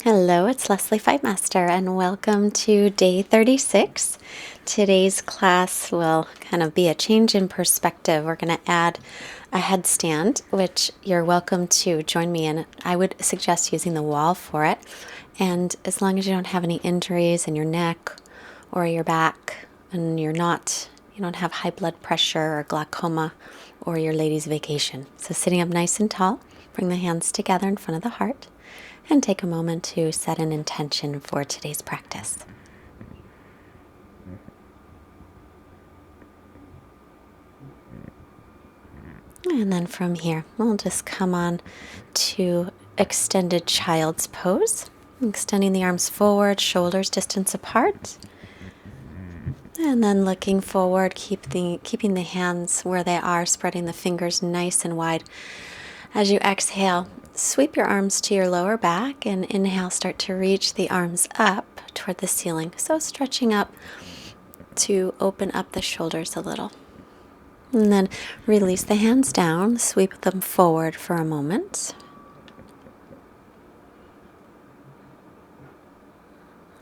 Hello, it's Lesley Fightmaster, and welcome to day 36. Today's class will kind of be a change in perspective. We're going to add a headstand, which you're welcome to join me in. I would suggest using the wall for it. And as long as you don't have any injuries in your neck or your back, and you don't have high blood pressure or glaucoma or your lady's vacation. So sitting up nice and tall, bring the hands together in front of the heart. And take a moment to set an intention for today's practice. And then from here, we'll just come on to extended child's pose. Extending the arms forward, shoulders distance apart. And then looking forward, keeping the hands where they are, spreading the fingers nice and wide. As you exhale, sweep your arms to your lower back, and inhale, start to reach the arms up toward the ceiling. So stretching up to open up the shoulders a little. And then release the hands down, sweep them forward for a moment.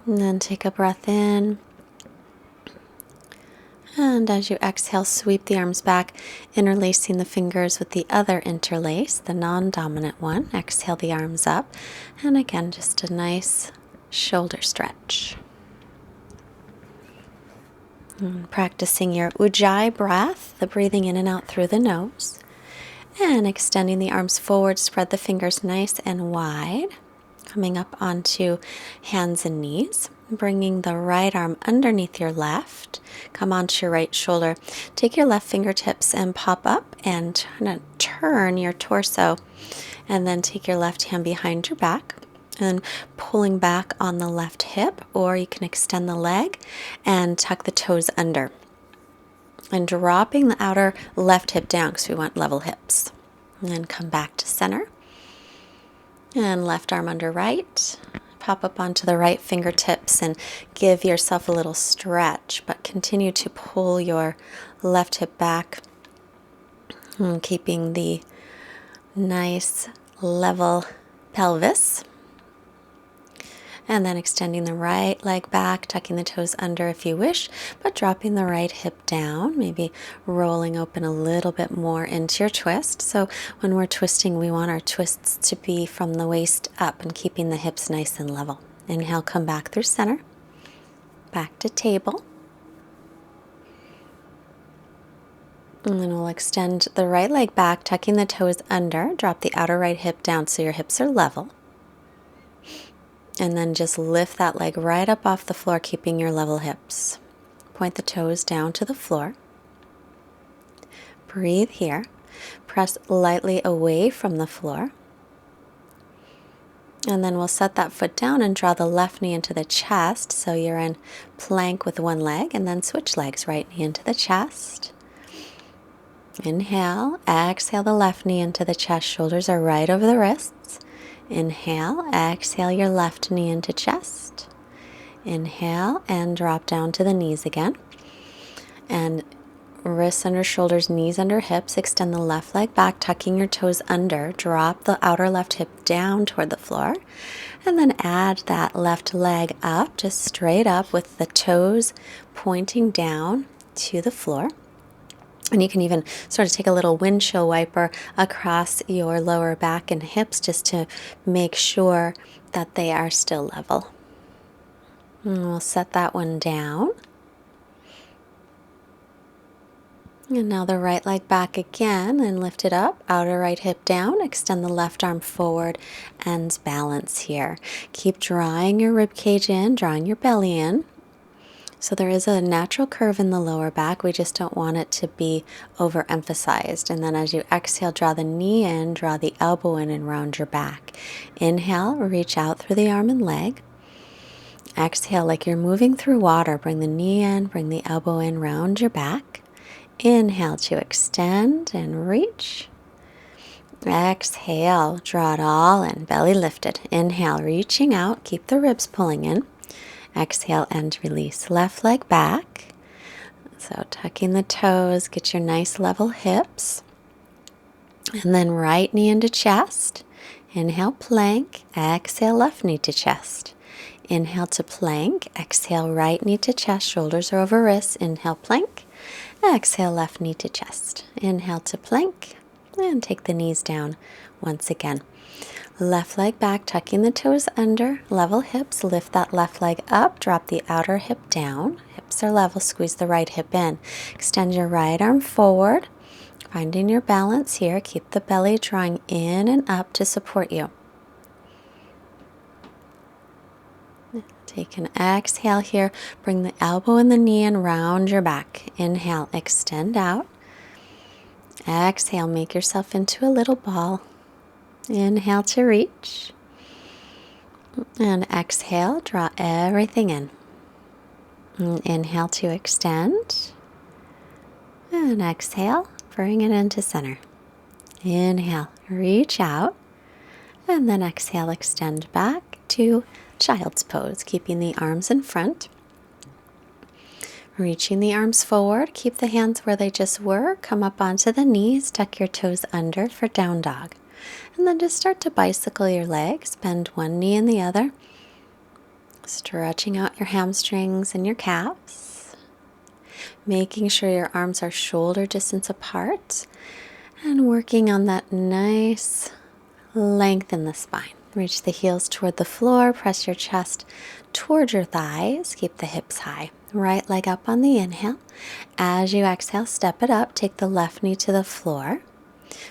And then take a breath in. And as you exhale, sweep the arms back, interlacing the fingers with the other interlace, the non-dominant one. Exhale the arms up. And again, just a nice shoulder stretch. And practicing your Ujjayi breath, the breathing in and out through the nose. And extending the arms forward, spread the fingers nice and wide. Coming up onto hands and knees. Bringing the right arm underneath your left. Come onto your right shoulder. Take your left fingertips and pop up and turn your torso. And then take your left hand behind your back. And pulling back on the left hip, or you can extend the leg and tuck the toes under. And dropping the outer left hip down because we want level hips. And then come back to center. And left arm under right. Pop up onto the right fingertips and give yourself a little stretch, but continue to pull your left hip back, and keeping the nice level pelvis. And then extending the right leg back, tucking the toes under if you wish, but dropping the right hip down, maybe rolling open a little bit more into your twist. So when we're twisting, we want our twists to be from the waist up and keeping the hips nice and level. Inhale, come back through center, back to table. And then we'll extend the right leg back, tucking the toes under, drop the outer right hip down so your hips are level. And then just lift that leg right up off the floor, keeping your level hips. Point the toes down to the floor. Breathe here. Press lightly away from the floor. And then we'll set that foot down and draw the left knee into the chest. So you're in plank with one leg, and then switch legs. Right knee into the chest. Inhale. Exhale the left knee into the chest. Shoulders are right over the wrists. Inhale, exhale your left knee into chest. Inhale and drop down to the knees again. And wrists under shoulders, knees under hips. Extend the left leg back, tucking your toes under. Drop the outer left hip down toward the floor. And then add that left leg up, just straight up with the toes pointing down to the floor. And you can even sort of take a little windshield wiper across your lower back and hips just to make sure that they are still level. And we'll set that one down. And now the right leg back again and lift it up, outer right hip down, extend the left arm forward and balance here. Keep drawing your rib cage in, drawing your belly in. So there is a natural curve in the lower back. We just don't want it to be overemphasized. And then as you exhale, draw the knee in, draw the elbow in, and round your back. Inhale, reach out through the arm and leg. Exhale, like you're moving through water. Bring the knee in, bring the elbow in, round your back. Inhale to extend and reach. Exhale, draw it all in, belly lifted. Inhale, reaching out, keep the ribs pulling in. Exhale and release. Left leg back. So tucking the toes, get your nice level hips. And then right knee into chest. Inhale, plank. Exhale, left knee to chest. Inhale to plank. Exhale, right knee to chest. Shoulders are over wrists. Inhale, plank. Exhale, left knee to chest. Inhale to plank. And take the knees down once again. Left leg back, tucking the toes under. Level hips. Lift that left leg up. Drop the outer hip down. Hips are level. Squeeze the right hip in. Extend your right arm forward. Finding your balance here. Keep the belly drawing in and up to support you. Take an exhale here. Bring the elbow and the knee in, round your back. Inhale, extend out. Exhale, make yourself into a little ball. Inhale to reach. And exhale, draw everything in. And inhale to extend. And exhale, bring it into center. Inhale, reach out. And then exhale, extend back to child's pose, keeping the arms in front. Reaching the arms forward, keep the hands where they just were. Come up onto the knees, tuck your toes under for down dog. And then just start to bicycle your legs, bend one knee and the other. Stretching out your hamstrings and your calves. Making sure your arms are shoulder distance apart. And working on that nice length in the spine. Reach the heels toward the floor, press your chest toward your thighs, keep the hips high. Right leg up on the inhale. As you exhale, step it up, take the left knee to the floor.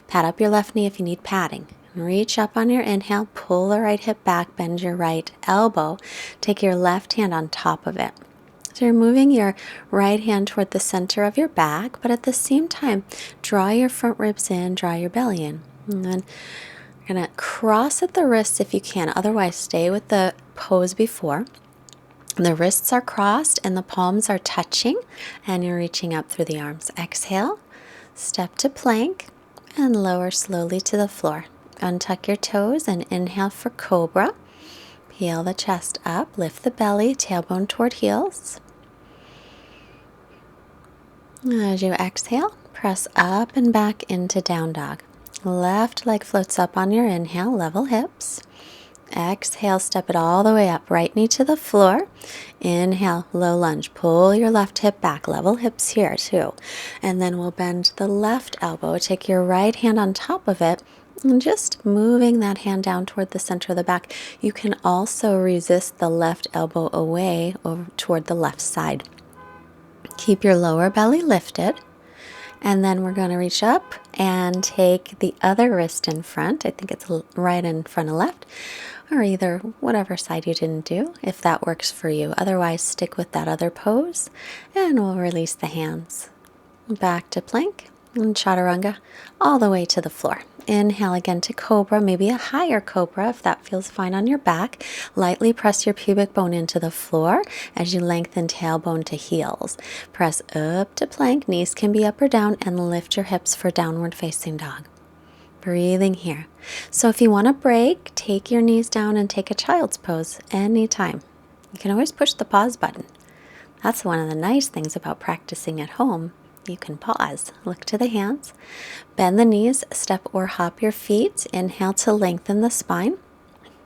Pat up your left knee if you need padding. Reach up on your inhale, pull the right hip back, bend your right elbow. Take your left hand on top of it. So you're moving your right hand toward the center of your back, but at the same time, draw your front ribs in, draw your belly in. And then you're going to cross at the wrists if you can. Otherwise, stay with the pose before. The wrists are crossed and the palms are touching, and you're reaching up through the arms. Exhale, step to plank, and lower slowly to the floor. Untuck your toes and inhale for cobra. Peel the chest up, lift the belly, tailbone toward heels. As you exhale, press up and back into down dog. Left leg floats up on your inhale, level hips. Exhale, step it all the way up, right knee to the floor. Inhale, low lunge, pull your left hip back, level hips here too. And then we'll bend the left elbow, take your right hand on top of it, and just moving that hand down toward the center of the back. You can also resist the left elbow away over toward the left side. Keep your lower belly lifted. And then we're going to reach up and take the other wrist in front. I think it's right in front of left, or either whatever side you didn't do, if that works for you. Otherwise, stick with that other pose, and we'll release the hands. Back to plank and chaturanga, all the way to the floor. Inhale again to cobra, maybe a higher cobra if that feels fine on your back. Lightly press your pubic bone into the floor as you lengthen tailbone to heels. Press up to plank, knees can be up or down, and lift your hips for downward facing dog. Breathing here. So if you want to break, take your knees down and take a child's pose anytime. You can always push the pause button. That's one of the nice things about practicing at home. You can pause, look to the hands, bend the knees, step or hop your feet. Inhale to lengthen the spine,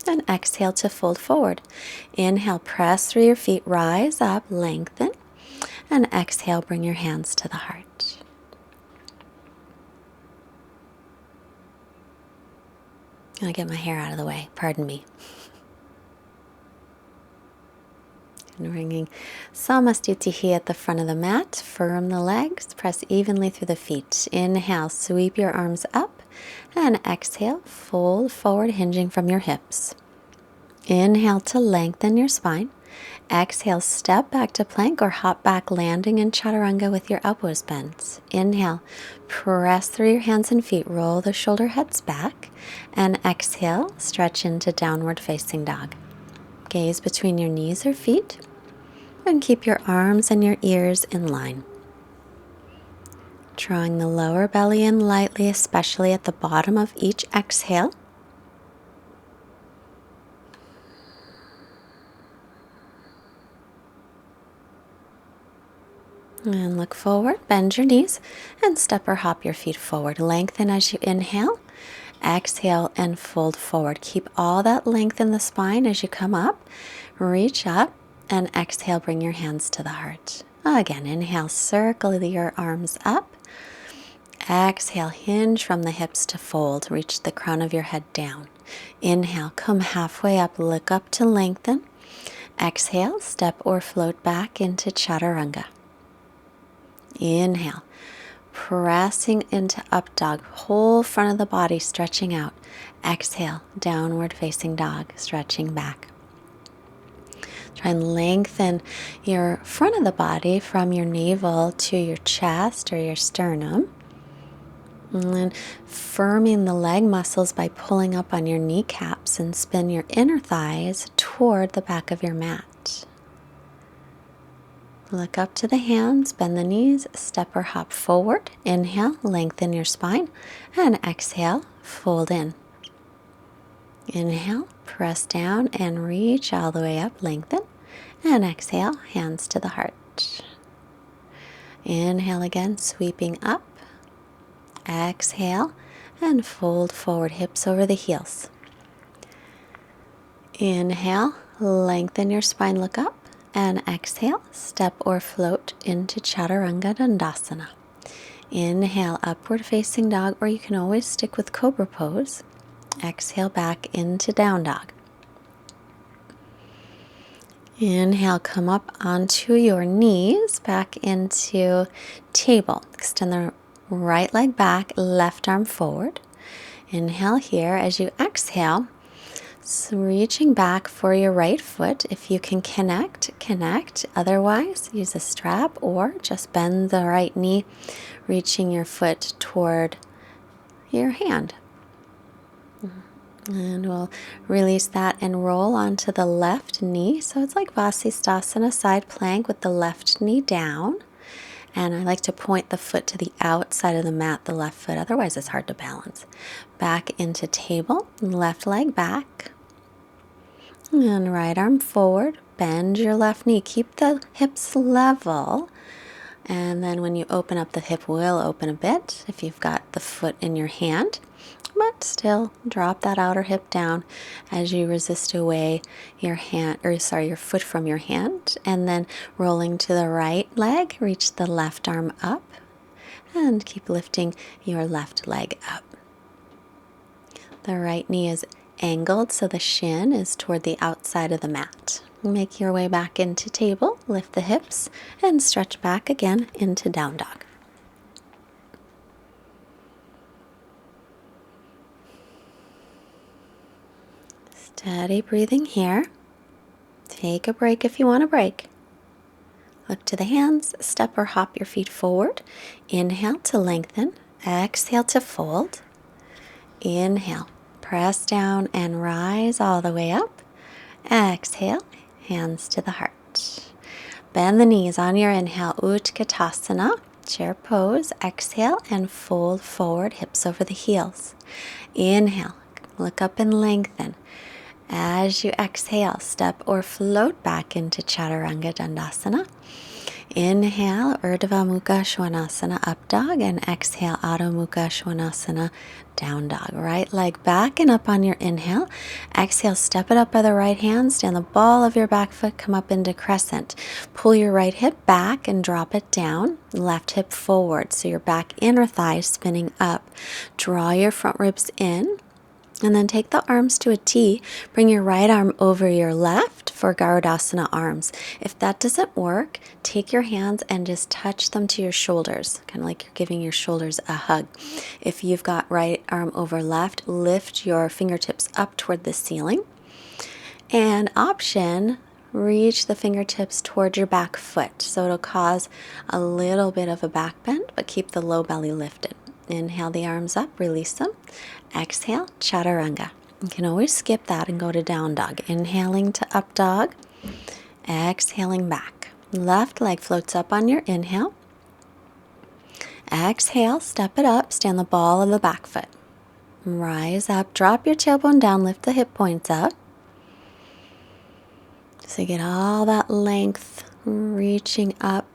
and exhale to fold forward. Inhale, press through your feet, rise up, lengthen, and exhale, bring your hands to the heart. I'm going to get my hair out of the way, pardon me. And bringing Samasthiti at the front of the mat. Firm the legs. Press evenly through the feet. Inhale, sweep your arms up. And exhale, fold forward, hinging from your hips. Inhale to lengthen your spine. Exhale, step back to plank or hop back, landing in chaturanga with your elbows bent. Inhale, press through your hands and feet. Roll the shoulder heads back. And exhale, stretch into downward facing dog. Gaze between your knees or feet, and keep your arms and your ears in line. Drawing the lower belly in lightly, especially at the bottom of each exhale. And look forward, bend your knees, and step or hop your feet forward. Lengthen as you inhale, Exhale and fold forward. Keep all that length in the spine as you come up. Reach up and exhale, bring your hands to the heart. Again, inhale, circle your arms up. Exhale, hinge from the hips to fold. Reach the crown of your head down. Inhale, come halfway up, look up to lengthen. Exhale, step or float back into chaturanga. Inhale, pressing into up dog, whole front of the body stretching out. Exhale, downward facing dog, stretching back. Try and lengthen your front of the body from your navel to your chest or your sternum. And then firming the leg muscles by pulling up on your kneecaps and spin your inner thighs toward the back of your mat. Look up to the hands, bend the knees, step or hop forward. Inhale, lengthen your spine, and exhale, fold in. Inhale, press down and reach all the way up, lengthen, and exhale, hands to the heart. Inhale again, sweeping up. Exhale and fold forward, hips over the heels. Inhale, lengthen your spine, look up, and exhale, step or float into Chaturanga Dandasana. Inhale, upward facing dog, or you can always stick with cobra pose. Exhale back into down dog. Inhale, come up onto your knees, back into table. Extend the right leg back, left arm forward. Inhale here. As you exhale, so reaching back for your right foot. If you can connect. Otherwise, use a strap or just bend the right knee, reaching your foot toward your hand. And we'll release that and roll onto the left knee. So it's like Vasisthasana, side plank with the left knee down. And I like to point the foot to the outside of the mat, the left foot. Otherwise, it's hard to balance. Back into table, left leg back. And right arm forward. Bend your left knee. Keep the hips level. And then when you open up, the hip will open a bit if you've got the foot in your hand. But still, drop that outer hip down as you resist away your foot from your hand. And then rolling to the right leg, reach the left arm up and keep lifting your left leg up. The right knee is angled, so the shin is toward the outside of the mat. Make your way back into table, lift the hips, and stretch back again into down dog. Steady breathing here. Take a break if you want to break. Look to the hands, step or hop your feet forward. Inhale to lengthen, exhale to fold. Inhale, press down and rise all the way up. Exhale, hands to the heart. Bend the knees on your inhale, Utkatasana, chair pose. Exhale and fold forward, hips over the heels. Inhale, look up and lengthen. As you exhale, step or float back into Chaturanga Dandasana. Inhale, Urdhva Mukha Svanasana, up dog, and exhale, Adho Mukha Svanasana, down dog. Right leg back and up on your inhale. Exhale, step it up by the right hand, stand the ball of your back foot, come up into crescent. Pull your right hip back and drop it down, left hip forward, so your back inner thigh spinning up. Draw your front ribs in. And then take the arms to a T. Bring your right arm over your left for Garudasana arms. If that doesn't work, take your hands and just touch them to your shoulders, kind of like you're giving your shoulders a hug. If you've got right arm over left, lift your fingertips up toward the ceiling. And option, reach the fingertips toward your back foot. So it'll cause a little bit of a back bend, but keep the low belly lifted. Inhale the arms up, release them. Exhale, Chaturanga. You can always skip that and go to down dog. Inhaling to up dog. Exhaling back. Left leg floats up on your inhale. Exhale, step it up, stand the ball of the back foot. Rise up, drop your tailbone down, lift the hip points up. So you get all that length reaching up.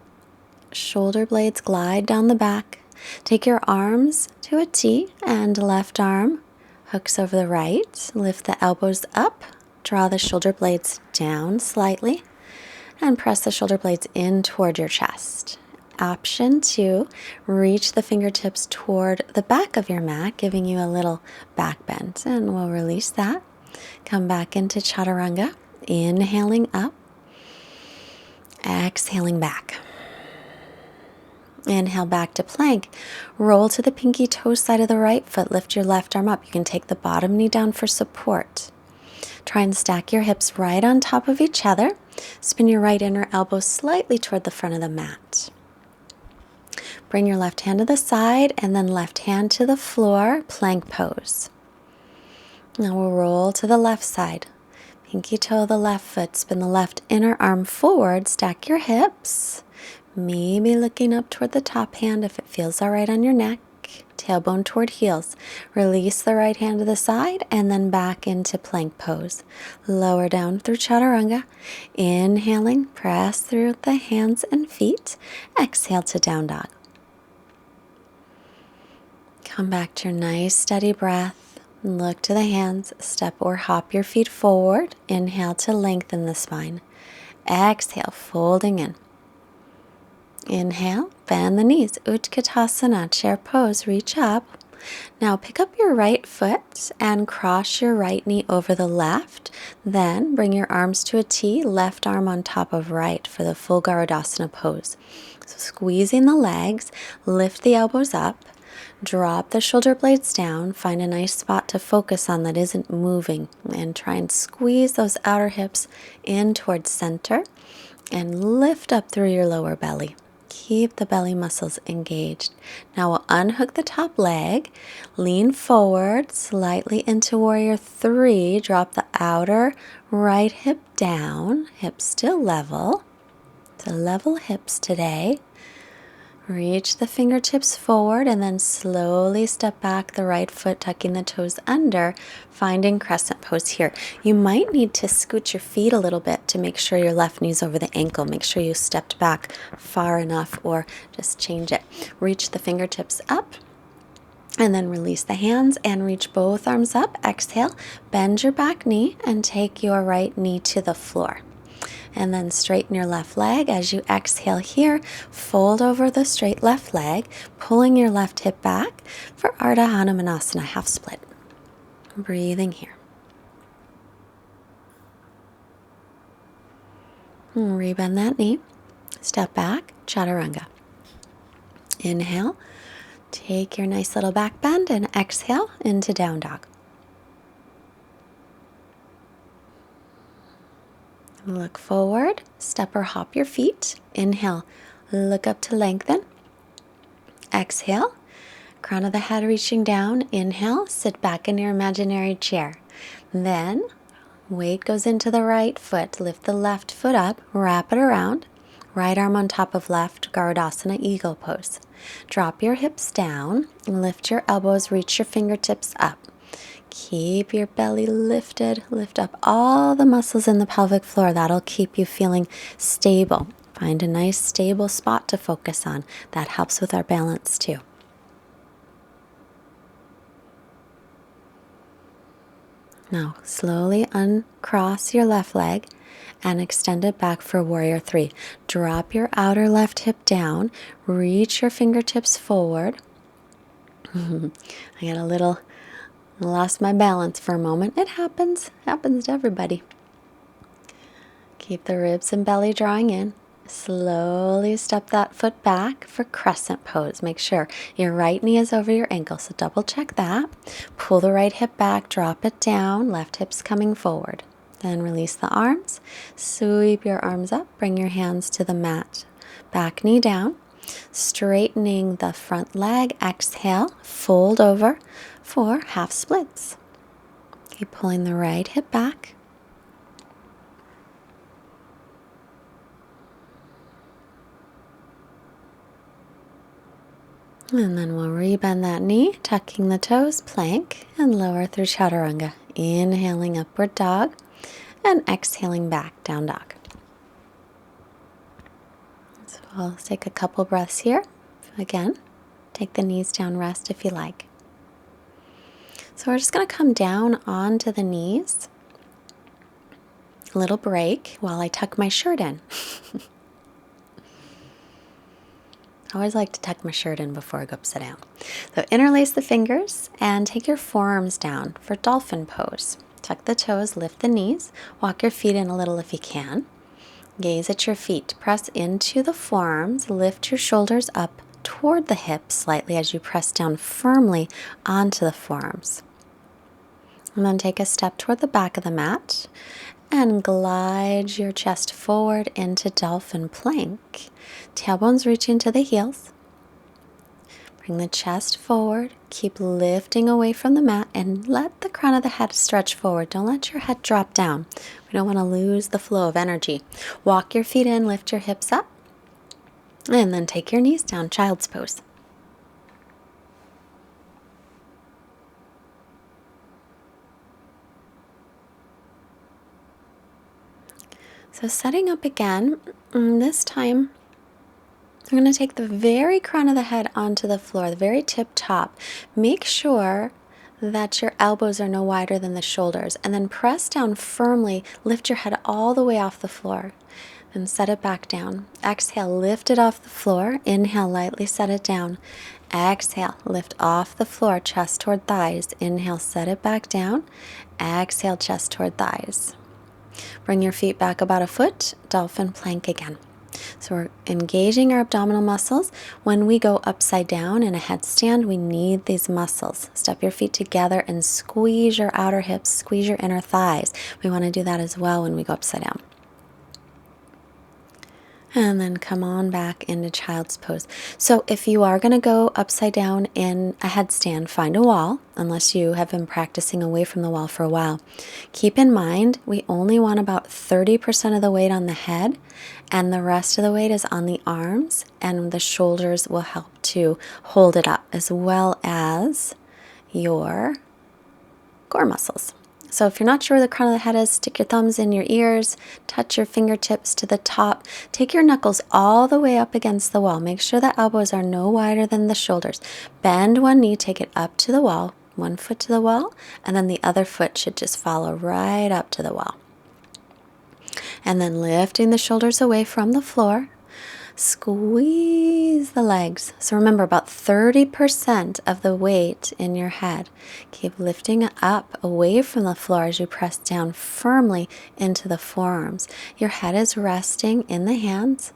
Shoulder blades glide down the back. Take your arms to a T and left arm Hooks over the right. Lift the elbows up. Draw the shoulder blades down slightly. And press the shoulder blades in toward your chest. Option 2, reach the fingertips toward the back of your mat, giving you a little back bend. And we'll release that. Come back into chaturanga. Inhaling up. Exhaling back. Inhale back to plank. Roll to the pinky toe side of the right foot. Lift your left arm up. You can take the bottom knee down for support. Try and stack your hips right on top of each other. Spin your right inner elbow slightly toward the front of the mat. Bring your left hand to the side and then left hand to the floor, plank pose. Now we'll roll to the left side. Pinky toe of the left foot. Spin the left inner arm forward. Stack your hips. Maybe looking up toward the top hand if it feels all right on your neck. Tailbone toward heels. Release the right hand to the side and then back into plank pose. Lower down through chaturanga. Inhaling, press through the hands and feet. Exhale to down dog. Come back to your nice steady breath. Look to the hands. Step or hop your feet forward. Inhale to lengthen the spine. Exhale, folding in. Inhale, bend the knees, Utkatasana, chair pose, reach up. Now pick up your right foot and cross your right knee over the left. Then bring your arms to a T, left arm on top of right for the full Garudasana pose. So squeezing the legs, lift the elbows up, drop the shoulder blades down, find a nice spot to focus on that isn't moving, and try and squeeze those outer hips in towards center and lift up through your lower belly. Keep the belly muscles engaged. Now we'll unhook the top leg, lean forward slightly into warrior 3, drop the outer right hip down, hips still level. So level hips today. Reach the fingertips forward and then slowly step back the right foot, tucking the toes under, finding crescent pose here. You might need to scoot your feet a little bit to make sure your left knee's over the ankle. Make sure you stepped back far enough or just change it. Reach the fingertips up and then release the hands and reach both arms up. Exhale, bend your back knee and take your right knee to the floor. And then straighten your left leg as you exhale here. Fold over the straight left leg, pulling your left hip back for Ardha Hanumanasana, half split. Breathing here. Rebend that knee. Step back, chaturanga. Inhale. Take your nice little back bend and exhale into down dog. Look forward, step or hop your feet. Inhale, look up to lengthen. Exhale, crown of the head reaching down. Inhale, sit back in your imaginary chair. Then, weight goes into the right foot. Lift the left foot up, wrap it around. Right arm on top of left, Garudasana, eagle pose. Drop your hips down, lift your elbows, reach your fingertips up. Keep your belly lifted. Lift up all the muscles in the pelvic floor. That'll keep you feeling stable. Find a nice stable spot to focus on. That helps with our balance too. Now slowly uncross your left leg and extend it back for warrior 3. Drop your outer left hip down. Reach your fingertips forward. I lost my balance for a moment. It happens to everybody. Keep the ribs and belly drawing in. Slowly step that foot back for crescent pose. Make sure your right knee is over your ankle, so double check that. Pull the right hip back, drop it down, left hip's coming forward. Then release the arms, sweep your arms up, bring your hands to the mat. Back knee down, straightening the front leg, exhale, fold over for half splits. Keep pulling the right hip back. And then we'll rebend that knee, tucking the toes, plank, and lower through chaturanga. Inhaling upward dog and exhaling back, down dog. So I'll take a couple breaths here. Again, take the knees down, rest if you like. So we're just going to come down onto the knees. A little break while I tuck my shirt in. I always like to tuck my shirt in before I go upside down. So interlace the fingers and take your forearms down for dolphin pose. Tuck the toes, lift the knees, walk your feet in a little if you can. Gaze at your feet. Press into the forearms, lift your shoulders up toward the hips slightly as you press down firmly onto the forearms. And then take a step toward the back of the mat and glide your chest forward into dolphin plank. Tailbones reach into the heels. Bring the chest forward. Keep lifting away from the mat and let the crown of the head stretch forward. Don't let your head drop down. We don't want to lose the flow of energy. Walk your feet in, lift your hips up, and then take your knees down, child's pose. So setting up again, this time I'm going to take the very crown of the head onto the floor, the very tip top. Make sure that your elbows are no wider than the shoulders, and then press down firmly, lift your head all the way off the floor, and set it back down. Exhale, lift it off the floor. Inhale, lightly set it down. Exhale, lift off the floor, chest toward thighs. Inhale, set it back down. Exhale, chest toward thighs. Bring your feet back about a foot, dolphin plank again. So we're engaging our abdominal muscles. When we go upside down in a headstand, we need these muscles. Step your feet together and squeeze your outer hips, squeeze your inner thighs. We want to do that as well when we go upside down. And then come on back into child's pose. So if you are going to go upside down in a headstand, find a wall, unless you have been practicing away from the wall for a while. Keep in mind, we only want about 30% of the weight on the head, and the rest of the weight is on the arms, and the shoulders will help to hold it up, as well as your core muscles. So if you're not sure where the crown of the head is, stick your thumbs in your ears, touch your fingertips to the top, take your knuckles all the way up against the wall. Make sure the elbows are no wider than the shoulders. Bend one knee, take it up to the wall, one foot to the wall, and then the other foot should just follow right up to the wall. And then lifting the shoulders away from the floor, squeeze the legs. So remember, about 30% of the weight in your head. Keep lifting up away from the floor as you press down firmly into the forearms. Your head is resting in the hands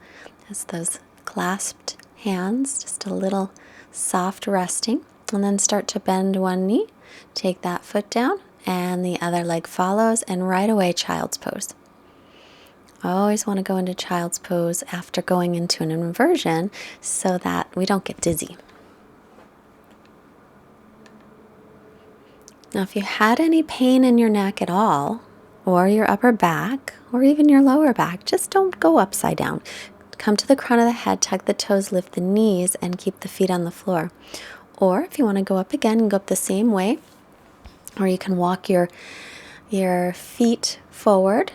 as those clasped hands, just a little soft resting. And then start to bend one knee. Take that foot down and the other leg follows, and right away child's pose. I always want to go into child's pose after going into an inversion so that we don't get dizzy. Now, if you had any pain in your neck at all, or your upper back, or even your lower back, just don't go upside down. Come to the crown of the head, tuck the toes, lift the knees, and keep the feet on the floor. Or if you want to go up again, go up the same way. Or you can walk your feet forward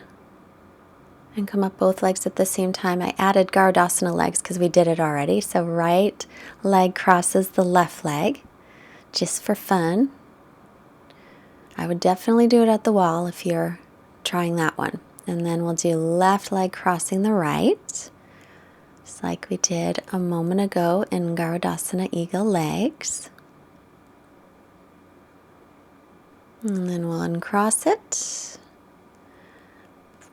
and come up both legs at the same time. I added Garudasana legs because we did it already. So right leg crosses the left leg, just for fun. I would definitely do it at the wall if you're trying that one. And then we'll do left leg crossing the right, just like we did a moment ago in Garudasana Eagle legs. And then we'll uncross it.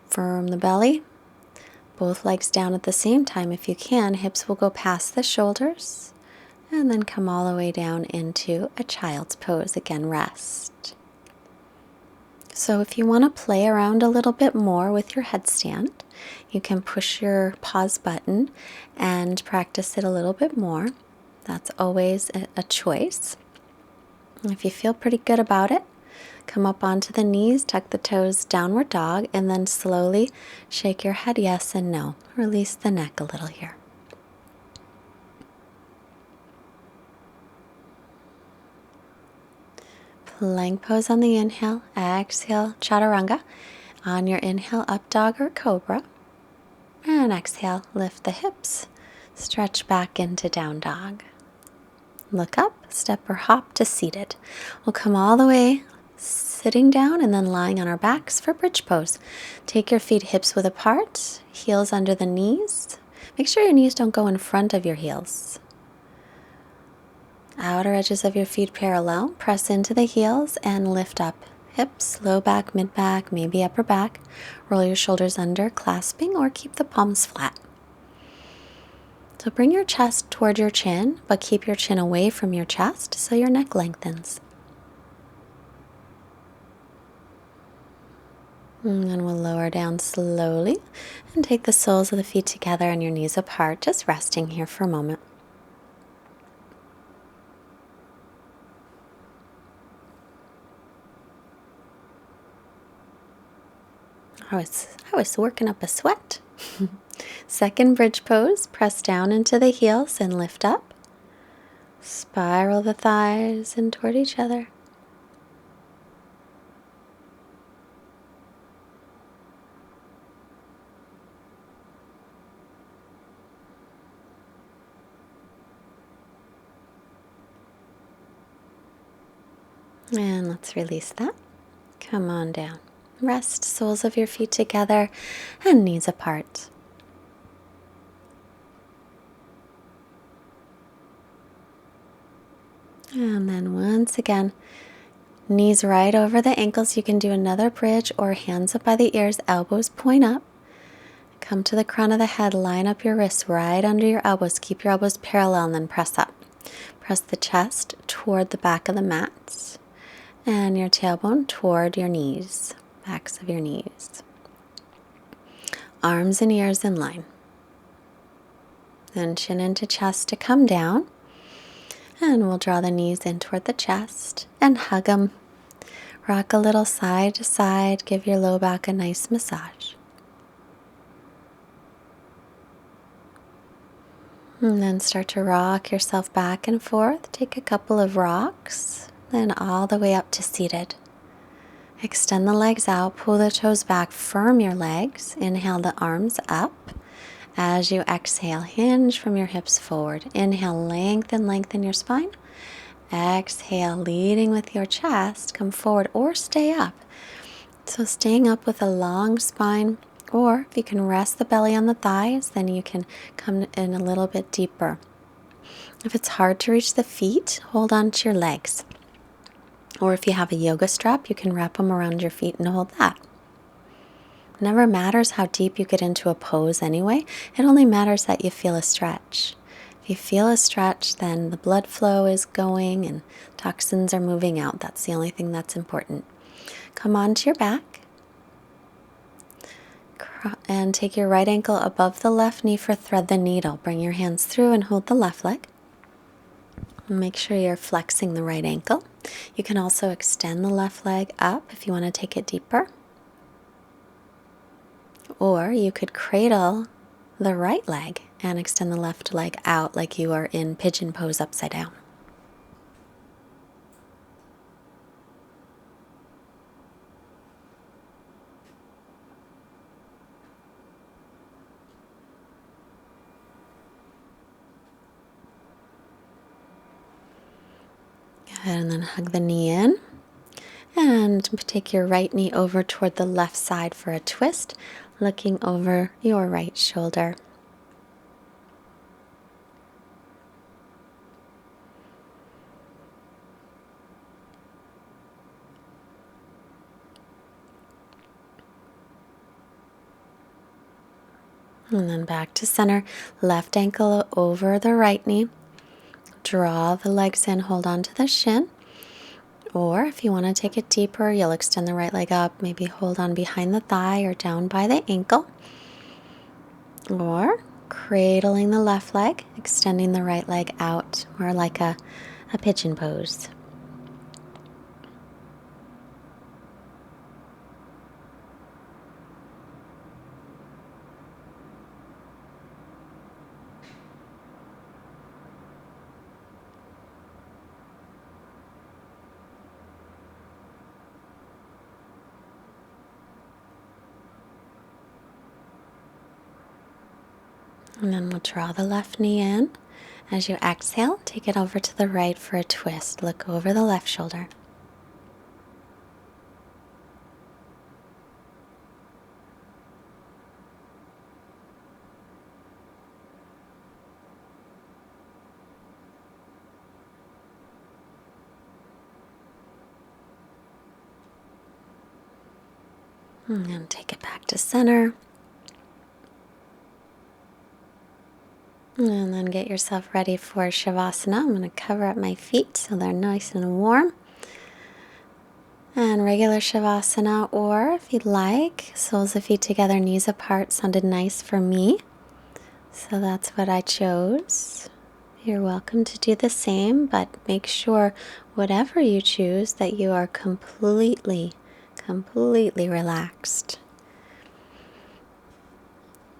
Firm the belly, both legs down at the same time if you can. Hips will go past the shoulders, and then come all the way down into a child's pose. Again, rest. So if you want to play around a little bit more with your headstand, you can push your pause button and practice it a little bit more. That's always a choice. If you feel pretty good about it, come up onto the knees, tuck the toes, downward dog, and then slowly shake your head yes and no. Release the neck a little here. Plank pose on the inhale. Exhale, chaturanga. On your inhale, up dog or cobra. And exhale, lift the hips. Stretch back into down dog. Look up, step or hop to seated. We'll come all the way sitting down and then lying on our backs for bridge pose. Take your feet hips width apart, heels under the knees. Make sure your knees don't go in front of your heels. Outer edges of your feet parallel. Press into the heels and lift up. Hips, low back, mid back, maybe upper back. Roll your shoulders under, clasping, or keep the palms flat. So bring your chest toward your chin, but keep your chin away from your chest so your neck lengthens. And then we'll lower down slowly and take the soles of the feet together and your knees apart, just resting here for a moment. I was working up a sweat. Second bridge pose, press down into the heels and lift up. Spiral the thighs in toward each other. And let's release that. Come on down. Rest, soles of your feet together and knees apart. And then once again, knees right over the ankles. You can do another bridge or hands up by the ears, elbows point up. Come to the crown of the head, line up your wrists right under your elbows. Keep your elbows parallel and then press up. Press the chest toward the back of the mat and your tailbone toward your knees, backs of your knees. Arms and ears in line. Then chin into chest to come down. And we'll draw the knees in toward the chest and hug them. Rock a little side to side. Give your low back a nice massage. And then start to rock yourself back and forth. Take a couple of rocks, then all the way up to seated. Extend the legs out, pull the toes back, firm your legs. Inhale the arms up. As you exhale, hinge from your hips forward. Inhale, lengthen your spine. Exhale, leading with your chest, come forward or stay up. So staying up with a long spine, or if you can rest the belly on the thighs, then you can come in a little bit deeper. If it's hard to reach the feet, hold on to your legs. Or if you have a yoga strap, you can wrap them around your feet and hold that. It never matters how deep you get into a pose anyway. It only matters that you feel a stretch. If you feel a stretch, then the blood flow is going and toxins are moving out. That's the only thing that's important. Come onto your back and take your right ankle above the left knee for thread the needle. Bring your hands through and hold the left leg. Make sure you're flexing the right ankle. You can also extend the left leg up if you want to take it deeper. Or you could cradle the right leg and extend the left leg out like you are in pigeon pose upside down. And then hug the knee in. And take your right knee over toward the left side for a twist, looking over your right shoulder. And then back to center, left ankle over the right knee. Draw the legs in, hold on to the shin. Or if you want to take it deeper, you'll extend the right leg up, maybe hold on behind the thigh or down by the ankle. Or cradling the left leg, extending the right leg out, more like a pigeon pose. And then we'll draw the left knee in As you exhale, take it over to the right for a twist. Look over the left shoulder. And then take it back to center. And then get yourself ready for Shavasana. I'm going to cover up my feet so they're nice and warm. And regular Shavasana, or if you'd like, soles of feet together, knees apart, sounded nice for me. So that's what I chose. You're welcome to do the same, but make sure whatever you choose that you are completely relaxed.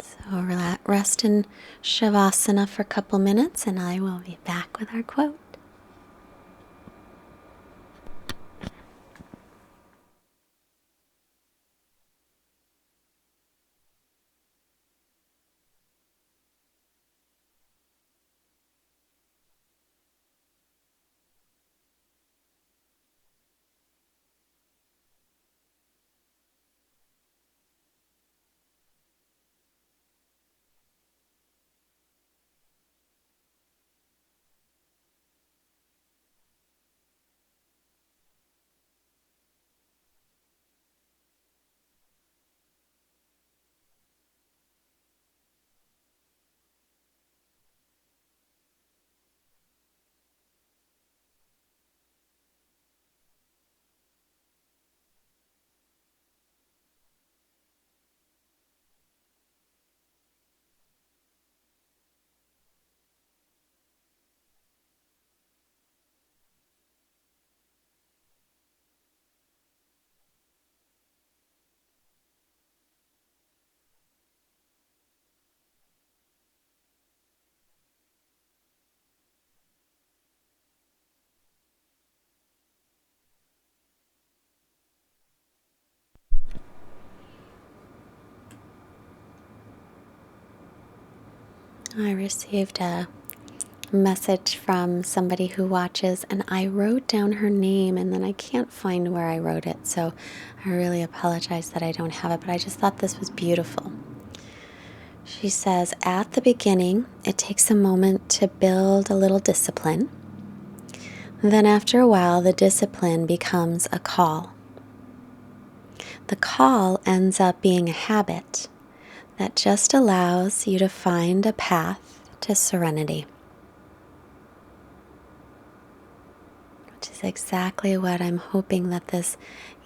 So rest in Shavasana for a couple minutes and I will be back with our quote. I received a message from somebody who watches and I wrote down her name and then I can't find where I wrote it, so I really apologize that I don't have it, but I just thought this was beautiful. She says, at the beginning, it takes a moment to build a little discipline. Then after a while, the discipline becomes a call. The call ends up being a habit that just allows you to find a path to serenity. Which is exactly what I'm hoping that this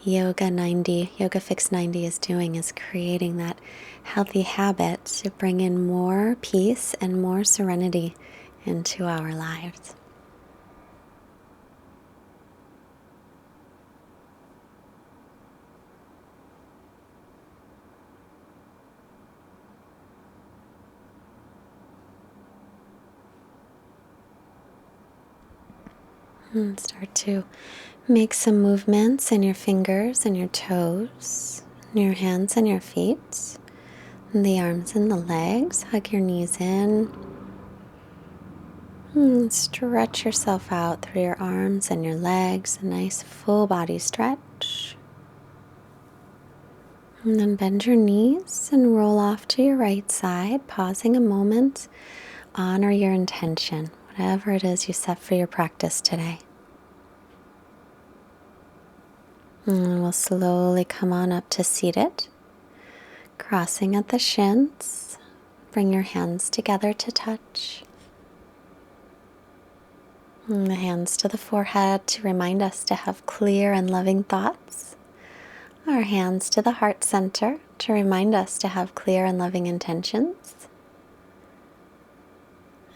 Yoga Fix 90 is doing, is creating that healthy habit to bring in more peace and more serenity into our lives. And start to make some movements in your fingers and your toes, and your hands and your feet, and the arms and the legs. Hug your knees in. And stretch yourself out through your arms and your legs, a nice full body stretch. And then bend your knees and roll off to your right side, pausing a moment. Honor your intention, whatever it is you set for your practice today. And we'll slowly come on up to seated, crossing at the shins. Bring your hands together to touch. And the hands to the forehead to remind us to have clear and loving thoughts. Our hands to the heart center to remind us to have clear and loving intentions.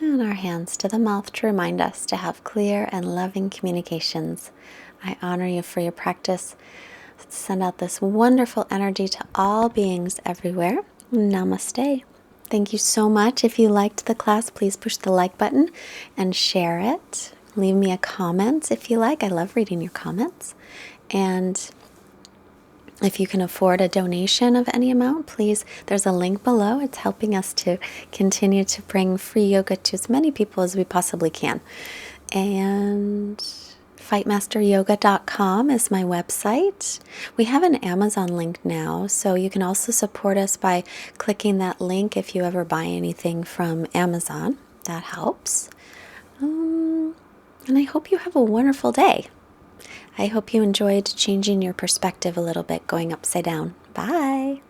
And our hands to the mouth to remind us to have clear and loving communications. I honor you for your practice. Send out this wonderful energy to all beings everywhere. Namaste. Thank you so much. If you liked the class, please push the like button and share it. Leave me a comment if you like. I love reading your comments. And If you can afford a donation of any amount, please, there's a link below. It's helping us to continue to bring free yoga to as many people as we possibly can. And Fightmasteryoga.com is my website. We have an Amazon link now, so you can also support us by clicking that link if you ever buy anything from Amazon. That helps. And I hope you have a wonderful day. I hope you enjoyed changing your perspective a little bit, going upside down. Bye.